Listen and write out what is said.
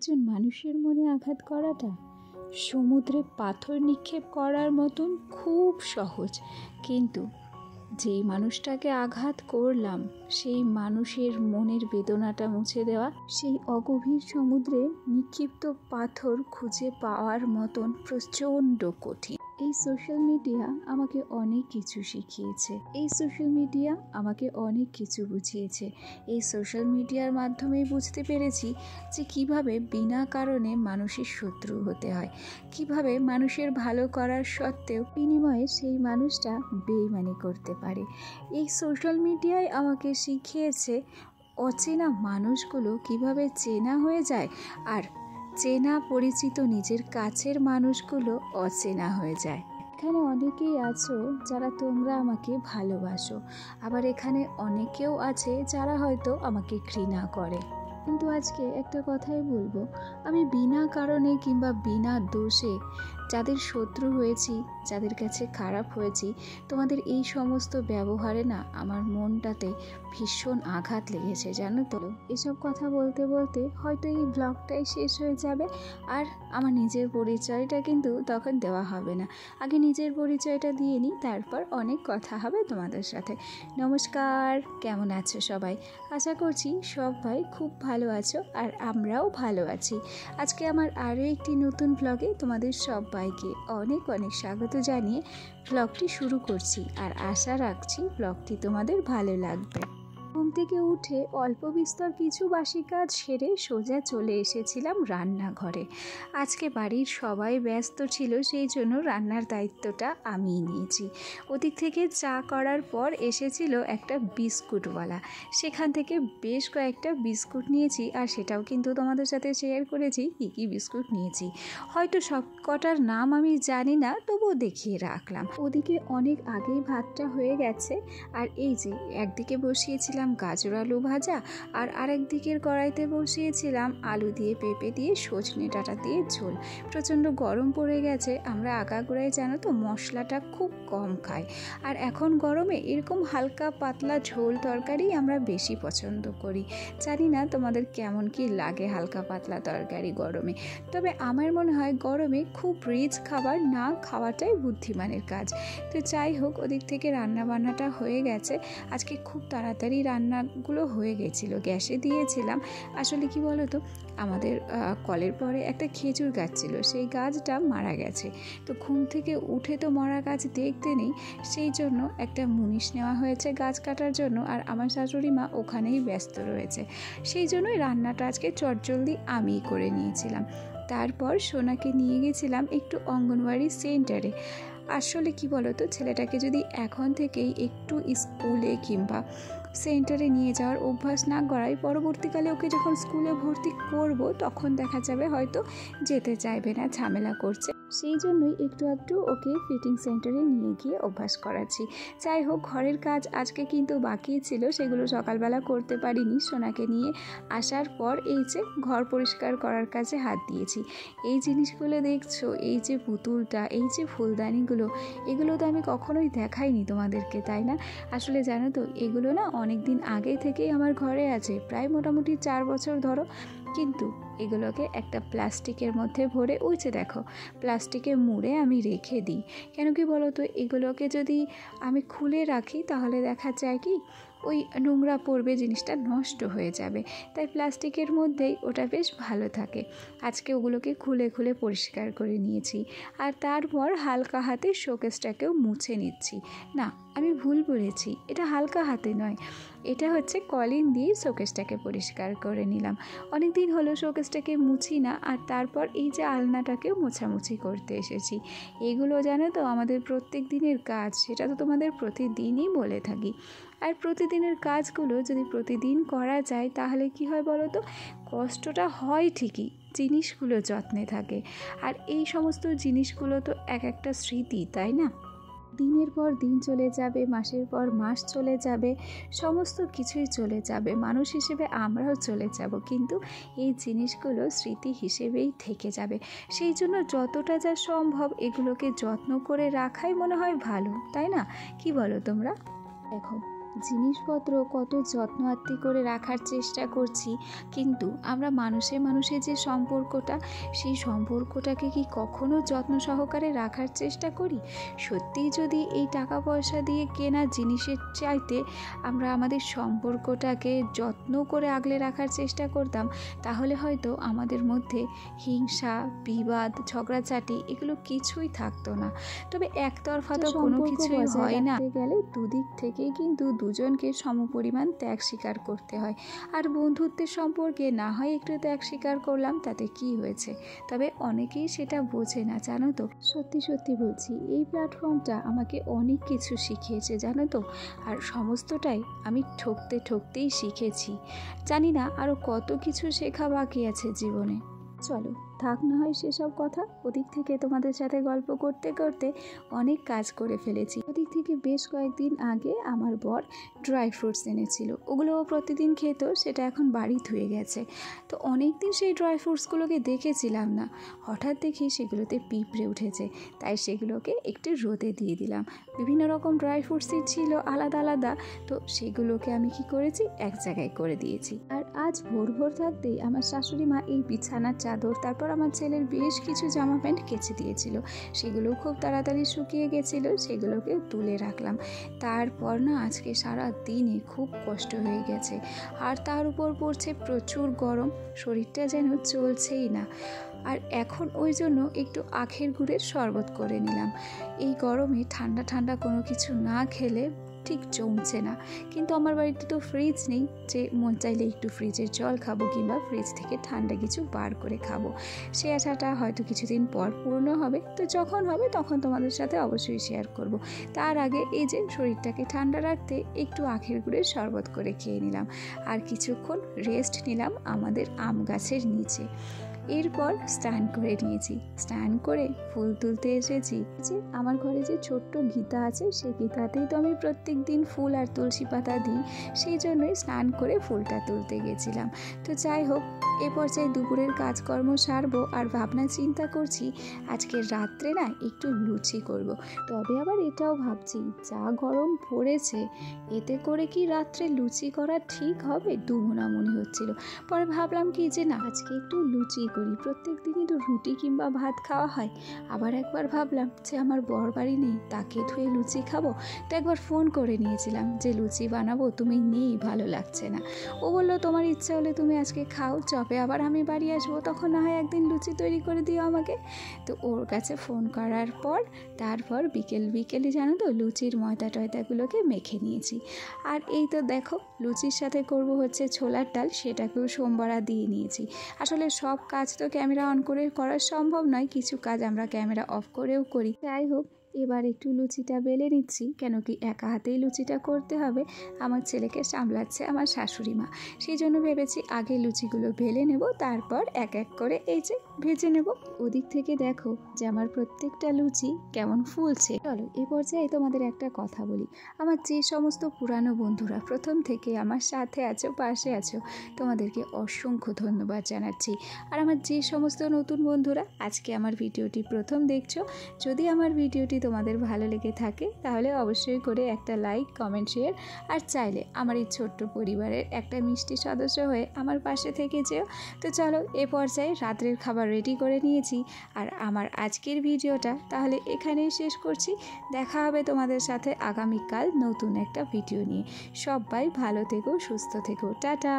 একজন মানুষের মনে আঘাত করাটা সমুদ্রে পাথর নিক্ষেপ করার মতন খুব সহজ, কিন্তু যেই মানুষটাকে আঘাত করলাম সেই মানুষের মনের বেদনাটা মুছে দেওয়া সেই অগভীর সমুদ্রে নিক্ষিপ্ত পাথর খুঁজে পাওয়ার মতন প্রচণ্ড কঠিন। এই সোশ্যাল মিডিয়া আমাকে অনেক কিছু শিখিয়েছে, এই সোশ্যাল মিডিয়া আমাকে অনেক কিছু বুঝিয়েছে। এই সোশ্যাল মিডিয়ার মাধ্যমেই বুঝতে পেরেছি যে কিভাবে বিনা কারণে মানুষের শত্রু হতে হয়, কিভাবে মানুষের ভালো করার সত্ত্বেও বিনিময়ে সেই মানুষটা বেইমানি করতে পারে। এই সোশ্যাল মিডিয়ায় আমাকে শিখিয়েছে অচেনা মানুষগুলো কিভাবে চেনা হয়ে যায়, আর চেনা পরিচিত নিজের কাছের মানুষগুলো অচেনা হয়ে যায়। এখানে অনেকেই আছো যারা তোমরা আমাকে ভালোবাসো, আবার এখানে অনেকেও আছে যারা হয়তো আমাকে ঘৃণা করে। কিন্তু আজকে একটা কথাই বলবো, আমি বিনা কারণে কিংবা বিনা দোষে যাদের শত্রু হয়েছি, যাদের কাছে খারাপ হয়েছি, তোমাদের এই সমস্ত ব্যবহারে না আমার মনটাতে ভীষণ আঘাত লেগেছে, জানো তো। এসব কথা বলতে বলতে হয়তো এই ব্লগটাই শেষ হয়ে যাবে, আর আমার নিজের পরিচয়টা কিন্তু তখন দেওয়া হবে না। আগে নিজের পরিচয়টা দিয়ে নিই, তারপর অনেক কথা হবে তোমাদের সাথে। নমস্কার, কেমন আছো সবাই? আশা করছি সবাই খুব ভালো আছো, আর আমরাও ভালো আছি। আজকে আমার আরও একটি নতুন ব্লগে তোমাদের সবাইকে অনেক অনেক স্বাগত জানিয়ে ব্লগটি শুরু করছি, আর আশা রাখছি ব্লগটি তোমাদের ভালো লাগবে। ঘুম থেকে উঠে অল্প বিস্তর কিছু বাসি কাজ সেরে সোজা চলে এসেছিলাম রান্নাঘরে। আজকে বাড়ির সবাই ব্যস্ত ছিল, সেই জন্য রান্নার দায়িত্বটা আমিই নিয়েছি। ওদিক থেকে চা করার পর এসেছিল একটা বিস্কুটওয়ালা, সেখান থেকে বেশ কয়েকটা বিস্কুট নিয়েছি, আর সেটাও কিন্তু তোমাদের সাথে শেয়ার করেছি কী কী বিস্কুট নিয়েছি। হয়তো সব কটার নাম আমি জানি না, তবুও দেখিয়ে রাখলাম। ওদিকে অনেক আগেই ভাতটা হয়ে গেছে, আর এই যে একদিকে বসিয়েছিলাম গাজর আলু ভাজা, আর আরেক দিকের কড়াইতে বসিয়েছিলাম আলু দিয়ে পেঁপে দিয়ে সজনে ডাঁটা দিয়ে ঝোল। প্রচণ্ড গরম পড়ে গেছে, আমরা আগাগোড়ায় জানো তো মশলাটা খুব কম খাই, আর এখন গরমে এরকম হালকা পাতলা ঝোল তরকারি আমরা বেশি পছন্দ করি। জানি না তোমাদের কেমন কি লাগে হালকা পাতলা তরকারি গরমে, তবে আমার মনে হয় গরমে খুব রিচ খাবার না খাওয়াটাই বুদ্ধিমানের কাজ। তো যাই হোক, ওদিক থেকে রান্না বান্নাটা হয়ে গেছে। আজকে খুব তাড়াতাড়ি রান্নাগুলো হয়ে গেছিলো, গ্যাসে দিয়েছিলাম। আসলে কি বলো তো, আমাদের কলের পরে একটা খেজুর গাছ ছিল, সেই গাছটা মারা গেছে। তো ঘুম থেকে উঠে তো মরা গাছ দেখতে নেই, সেই জন্য একটা মুনিশ নেওয়া হয়েছে গাছ কাটার জন্য, আর আমার শাশুড়ি মা ওখানেই ব্যস্ত রয়েছে। সেই জন্যই রান্নাটা আজকে চটজলদি আমিই করে নিয়েছিলাম। তারপর সোনাকে নিয়ে গেছিলাম একটু অঙ্গনওয়াড়ি সেন্টারে। আসলে কি বলো তো, ছেলেটাকে যদি এখন থেকেই একটু স্কুলে কিংবা সেন্টারে নিয়ে যাওয়ার অভ্যাস না করাই, পরবর্তীকালে ওকে যখন স্কুলে ভর্তি করব তখন দেখা যাবে হয়তো যেতে চাইবে না, ঝামেলা করছে। সেই জন্যই একটু একটু ওকে ফিটিং সেন্টারে নিয়ে গিয়ে অভ্যাস করাচ্ছি। যাই হোক, ঘরের কাজ আজকে কিন্তু বাকি ছিল, সেগুলো সকালবেলা করতে পারিনি। সোনাকে নিয়ে আসার পর এই যে ঘর পরিষ্কার করার কাজে হাত দিয়েছি। এই জিনিসগুলো দেখছো, এই যে পুতুলটা, এই যে ফুলদানিগুলো, এগুলো তো আমি কখনোই দেখাইনি তোমাদেরকে, তাই না? আসলে জানো তো, এগুলো না অনেক দিন আগে থেকেই আমার ঘরে আছে, প্রায় মোটামুটি 4 বছর ধরো। কিন্তু এগুলোকে একটা প্লাস্টিকের মধ্যে ভরে, ওই যে দেখো প্লাস্টিকে মুড়ে আমি রেখে দিই। কেন কি বলো তো, এগুলোকে যদি আমি খুলে রাখি তাহলে দেখা যায় কি ওই নোংরা পড়বে, জিনিসটা নষ্ট হয়ে যাবে, তাই প্লাস্টিকের মধ্যেই ওটা বেশ ভালো থাকে। আজকে ওগুলোকে খুলে খুলে পরিষ্কার করে নিয়েছি, আর তারপর হালকা হাতে শোকেসটাকেও মুছে নিচ্ছি। না, আমি ভুল বলেছি, এটা হালকা হাতে নয়, এটা হচ্ছে কলিন দিয়ে শোকেসটাকে পরিষ্কার করে নিলাম। অনেক দিন হলো শোকেসটাকে মুছি না, আর তারপর এই যে আলনাটাকেও মোছামুছি করতে এসেছি। এগুলো জানো তো আমাদের প্রত্যেক দিনের কাজ, সেটা তো তোমাদের প্রতিদিনই বলে থাকি। আর প্রতিদিনের কাজগুলো যদি প্রতিদিন করা যায় তাহলে কি হয় বলো তো, কষ্টটা হয় ঠিকই, জিনিসগুলো যত্নে থাকে, আর এই সমস্ত জিনিসগুলো তো এক একটা স্মৃতি, তাই না? দিনের পর দিন চলে যাবে, মাসের পর মাস চলে যাবে, সমস্ত কিছুই চলে যাবে, মানুষ হিসেবে আমরাও চলে যাব, কিন্তু এই জিনিসগুলো স্মৃতি হিসেবেই থেকে যাবে। সেই জন্য যতটা যা সম্ভব এগুলোকে যত্ন করে রাখাই মনে হয় ভালো, তাই না? কি বলো তোমরা? দেখো, জিনিসপত্র কত যত্ন আত্তি করে রাখার চেষ্টা করছি, কিন্তু আমরা মানুষের যে সম্পর্কটা, সেই সম্পর্কটাকে কি কখনো যত্ন সহকারে রাখার চেষ্টা করি? সত্যিই যদি এই টাকা পয়সা দিয়ে কেনা জিনিসের চাইতে আমরা আমাদের সম্পর্কটাকে যত্ন করে আগলে রাখার চেষ্টা করতাম, তাহলে হয়তো আমাদের মধ্যে হিংসা, বিবাদ, ঝগড়াঝাটি এগুলো কিছুই থাকতো না। তবে একতরফা তো কোনো কিছুই হয় না, গেলে দুদিক থেকেই কিন্তু দুজনকে সমপরিমাণ ত্যাগ স্বীকার করতে হয়। আর বন্ধুত্বের সম্পর্কে না হয় একটু ত্যাগ স্বীকার করলাম, তাতে কি হয়েছে? তবে অনেকেই সেটা বোঝে না, জানো তো। সত্যি সত্যি বলছি, এই প্ল্যাটফর্মটা আমাকে অনেক কিছু শিখিয়েছে, জানো তো। আর সমস্তটাই আমি ঠকতেই শিখেছি। জানি না আরও কত কিছু শেখা বাকি আছে জীবনে। চলো থাক না হয় সেসব কথা। ওদিক থেকে তোমাদের সাথে গল্প করতে করতে অনেক কাজ করে ফেলেছি। ওদিক থেকে বেশ কয়েকদিন আগে আমার বর ড্রাই ফ্রুটস এনেছিল, ওগুলো প্রতিদিন খেত, সেটা এখন বাড়ি ধুয়ে গেছে। তো অনেক দিন সেই ড্রাই ফ্রুটসগুলোকে দেখেছিলাম না, হঠাৎ দেখি সেগুলোতে পিঁপড়ে উঠেছে, তাই সেগুলোকে একটু রোদে দিয়ে দিলাম। বিভিন্ন রকম ড্রাই ফ্রুটসই ছিল আলাদা আলাদা, তো সেগুলোকে আমি কি করেছি, এক জায়গায় করে দিয়েছি। আর আজ ভোর থাকতেই আমার শাশুড়ি মা এই বিছানার চাদর, তারপর আমার ছেলের বেশ কিছু জামা প্যান্ট কেচে দিয়েছিল, সেগুলো খুব তাড়াতাড়ি শুকিয়ে গেছিলো, সেগুলোকে তুলে রাখলাম। তারপর না আজকে সারা দিনে খুব কষ্ট হয়ে গেছে, আর তার উপর পড়ছে প্রচুর গরম, শরীরটা যেন চলছেই না। আর এখন ওই জন্য একটু আখের গুড়ের শরবত করে নিলাম। এই গরমে ঠান্ডা ঠান্ডা কোনো কিছু না খেলে ঠিক জমছে না। কিন্তু আমার বাড়িতে তো ফ্রিজ নেই যে মন চাইলে একটু ফ্রিজের জল খাবো কিংবা ফ্রিজ থেকে ঠান্ডা কিছু বার করে খাবো। সে আশাটা হয়তো কিছুদিন পর পূর্ণ হবে, তো যখন হবে তখন তোমাদের সাথে অবশ্যই শেয়ার করব। তার আগে এই যে শরীরটাকে ঠান্ডা রাখতে একটু আখের গুড়ের শরবত করে খেয়ে নিলাম, আর কিছুক্ষণ রেস্ট নিলাম আমাদের আম গাছের নিচে। এরপর স্নান করে নিয়েছি, স্নান করে ফুল তুলতে এসেছি। যে আমার ঘরে যে ছোট্ট গীতা আছে, সেই গীতাতেই তো আমি প্রত্যেক দিন ফুল আর তুলসী পাতা দিই, সেই জন্যই স্নান করে ফুলটা তুলতে গেছিলাম। তো যাই হোক, এ পর্যায়ে দুপুরের কাজকর্ম সারবো, আর ভাবনা চিন্তা করছি আজকে রাত্রে না একটু লুচি করব। তবে আবার এটাও ভাবছি, যা গরম পড়েছে এতে করে কি রাত্রে লুচি করা ঠিক হবে, দুমনা মনে হচ্ছিল। পরে ভাবলাম কি যে না, আজকে একটু লুচি করি, প্রত্যেক দিনই তো রুটি কিংবা ভাত খাওয়া হয়। আবার একবার ভাবলাম যে আমার বর বাড়ি নেই, তাকে ধুয়ে লুচি খাবো। তো একবার ফোন করে নিয়েছিলাম যে লুচি বানাবো, তুমি নেই, ভালো লাগছে না। ও বললো তোমার ইচ্ছা হলে তুমি আজকে খাও, যবে আবার আমি বাড়ি আসবো তখন না হয় একদিন লুচি তৈরি করে দিও আমাকে। তো ওর কাছে ফোন করার পর তারপর বিকেলে জানো তো লুচির ময়দাগুলোকে মেখে নিয়েছি। আর এই তো দেখো, লুচির সাথে করব হচ্ছে ছোলার ডাল, সেটাকেও সোমবারা দিয়ে নিয়েছি। আসলে সব কাজ তো ক্যামেরা অন করে করা সম্ভব নয়, কিছু কাজ আমরা ক্যামেরা অফ করেও করি। যাই হোক, এবার একটু লুচিটা বেলে নিচ্ছি, কেন কি একা হাতেই লুচিটা করতে হবে, আমার ছেলেকে সামলাচ্ছে আমার শাশুড়ি মা। সেই জন্য ভেবেছি আগে লুচিগুলো বেলে নেব, তারপর এক এক করে এই যে ভেজে নেব। ওদিক থেকে দেখো যে আমার প্রত্যেকটা লুচি কেমন ফুলছে। চলো এ পর্যায়ে তোমাদের একটা কথা বলি, আমার যে সমস্ত পুরানো বন্ধুরা প্রথম থেকে আমার সাথে আছো, পাশে আছো, তোমাদেরকে অসংখ্য ধন্যবাদ জানাচ্ছি। আর আমার যে সমস্ত নতুন বন্ধুরা আজকে আমার ভিডিওটি প্রথম দেখছো, যদি আমার ভিডিওটি তোমাদের ভালো লেগে থাকে তাহলে অবশ্যই করে একটা লাইক, কমেন্ট, শেয়ার, আর চাইলে আমার এই ছোট্ট পরিবারের একটা মিষ্টি সদস্য হয়ে আমার পাশে থেকে যেও। তো চলো এ পর্যায়ে রাত্রের খাবার রেডি করে নিয়েছি, আর আমার আজকের ভিডিওটা তাহলে এখানেই শেষ করছি। দেখা হবে তোমাদের সাথে আগামীকাল নতুন একটা ভিডিও নিয়ে। সবাই ভালো থেকো, সুস্থ থেকো, টাটা।